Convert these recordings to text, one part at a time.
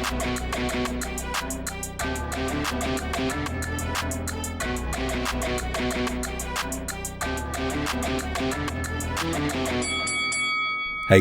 Hey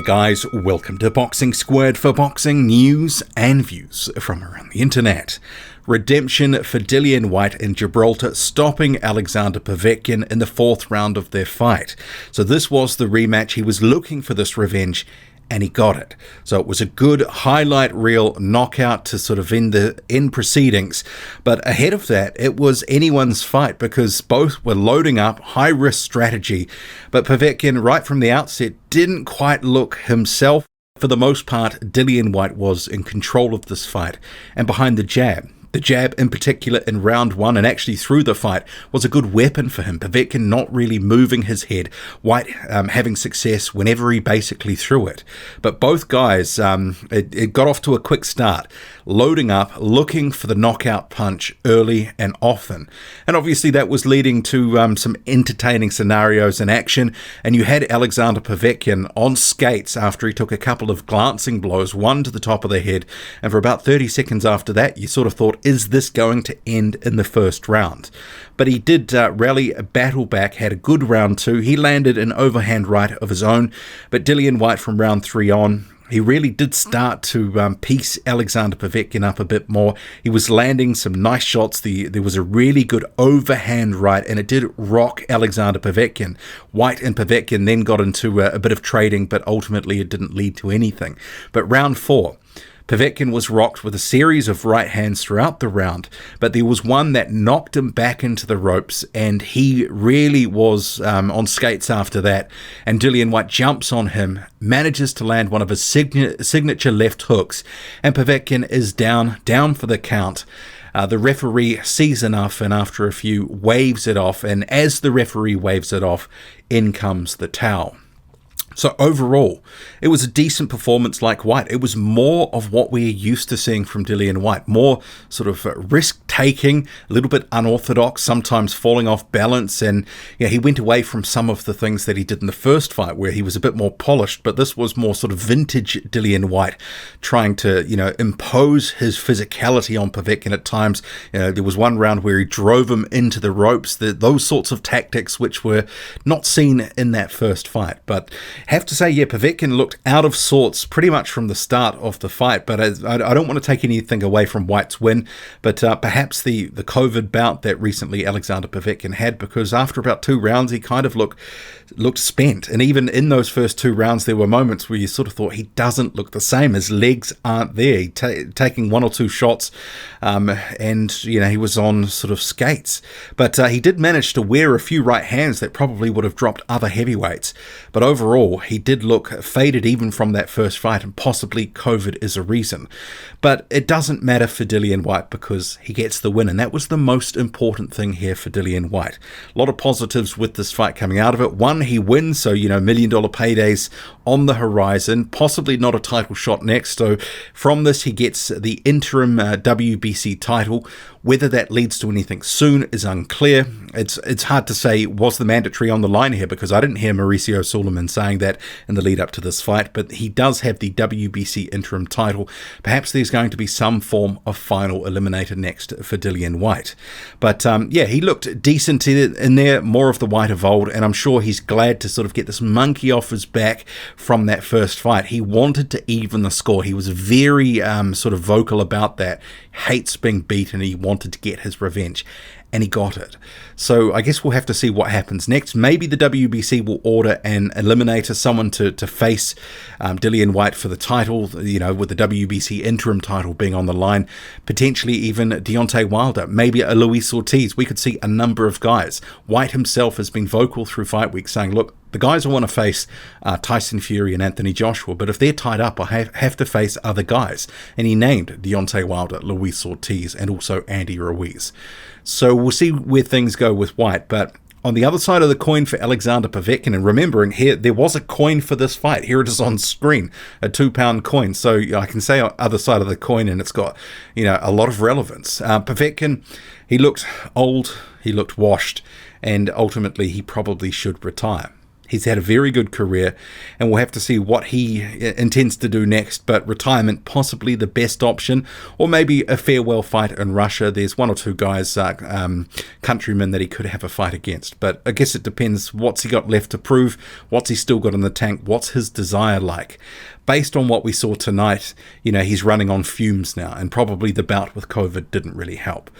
guys, welcome to Boxing Squared for boxing news and views from around the internet. Redemption for Dillian Whyte in Gibraltar, stopping Alexander Povetkin in the fourth round of their fight. So this was the rematch. He was looking for this revenge, and he got it. So it was a good highlight reel knockout to sort of end the end proceedings. But ahead of that, it was anyone's fight because both were loading up, high-risk strategy. But Povetkin, right from the outset, didn't quite look himself. For the most part, Dillian Whyte was in control of this fight and behind the jab. The jab in particular in round one and actually through the fight was a good weapon for him. Povetkin not really moving his head, Whyte having success whenever he basically threw it. But both guys, it got off to a quick start, loading up, looking for the knockout punch early and often. And obviously that was leading to some entertaining scenarios in action. And you had Alexander Povetkin on skates after he took a couple of glancing blows, one to the top of the head. And for about 30 seconds after that, you sort of thought, is this going to end in the first round? But he did rally, battle back, had a good round two. He landed an overhand right of his own. But Dillian Whyte from round three on, he really did start to piece Alexander Povetkin up a bit more. He was landing some nice shots. There was a really good overhand right, and it did rock Alexander Povetkin. Whyte and Povetkin then got into a bit of trading, but ultimately it didn't lead to anything. But round four, Povetkin was rocked with a series of right hands throughout the round, but there was one that knocked him back into the ropes, and he really was on skates after that. And Dillian Whyte jumps on him, manages to land one of his signature left hooks, and Povetkin is down for the count. The referee sees enough, and after a few waves it off, and as the referee waves it off, in comes the towel. So overall, it was a decent performance like Whyte. It was more of what we're used to seeing from Dillian Whyte. More sort of risk-taking, a little bit unorthodox, sometimes falling off balance. And he went away from some of the things that he did in the first fight where he was a bit more polished. But this was more sort of vintage Dillian Whyte, trying to, impose his physicality on Povetkin at times. There was one round where he drove him into the ropes. Those sorts of tactics which were not seen in that first fight. But have to say, Povetkin looked out of sorts pretty much from the start of the fight, but I don't want to take anything away from Whyte's win, but perhaps the COVID bout that recently Alexander Povetkin had, because after about 2 rounds, he kind of looked spent, and even in those first 2 rounds, there were moments where you sort of thought he doesn't look the same, his legs aren't there, taking 1 or 2 shots, and he was on sort of skates, but he did manage to wear a few right hands that probably would have dropped other heavyweights, but overall, he did look faded even from that first fight, and possibly COVID is a reason. But it doesn't matter for Dillian Whyte because he gets the win, and that was the most important thing here for Dillian Whyte. A lot of positives with this fight coming out of it. One, he wins, so $1 million paydays on the horizon, possibly not a title shot next. So from this, he gets the interim WBC title. Whether that leads to anything soon is unclear. It's hard to say, was the mandatory on the line here, because I didn't hear Mauricio Suleiman saying that in the lead up to this fight, but he does have the WBC interim title. Perhaps there's going to be some form of final eliminator next for Dillian Whyte. But he looked decent in there, more of the Whyte of old, and I'm sure he's glad to sort of get this monkey off his back from that first fight. He wanted to even the score. He was very sort of vocal about that. Hates being beaten. He wanted to get his revenge, and he got it. So I guess we'll have to see what happens next. Maybe the WBC will order an eliminator, someone to face Dillian Whyte for the title, with the WBC interim title being on the line. Potentially even Deontay Wilder, maybe a Luis Ortiz. We could see a number of guys. Whyte himself has been vocal through Fight Week saying, look, the guys I want to face are Tyson Fury and Anthony Joshua, but if they're tied up, I have to face other guys. And he named Deontay Wilder, Luis Ortiz, and also Andy Ruiz. So we'll see where things go with Whyte, but on the other side of the coin for Alexander Povetkin, and remembering here, there was a coin for this fight. Here it is on screen, a £2 coin. So I can say other side of the coin, and it's got, a lot of relevance. Povetkin, he looked old, he looked washed, and ultimately he probably should retire. He's had a very good career, and we'll have to see what he intends to do next, but retirement possibly the best option, or maybe a farewell fight in Russia. There's one or two guys, countrymen, that he could have a fight against, but I guess it depends what's he got left to prove, what's he still got in the tank, what's his desire like. Based on what we saw tonight, he's running on fumes now, and probably the bout with COVID didn't really help.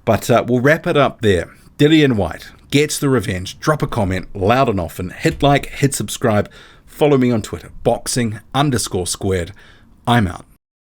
But we'll wrap it up there. Dillian Whyte gets the revenge. Drop a comment loud and often. Hit like, hit subscribe. Follow me on Twitter, boxing_squared. I'm out.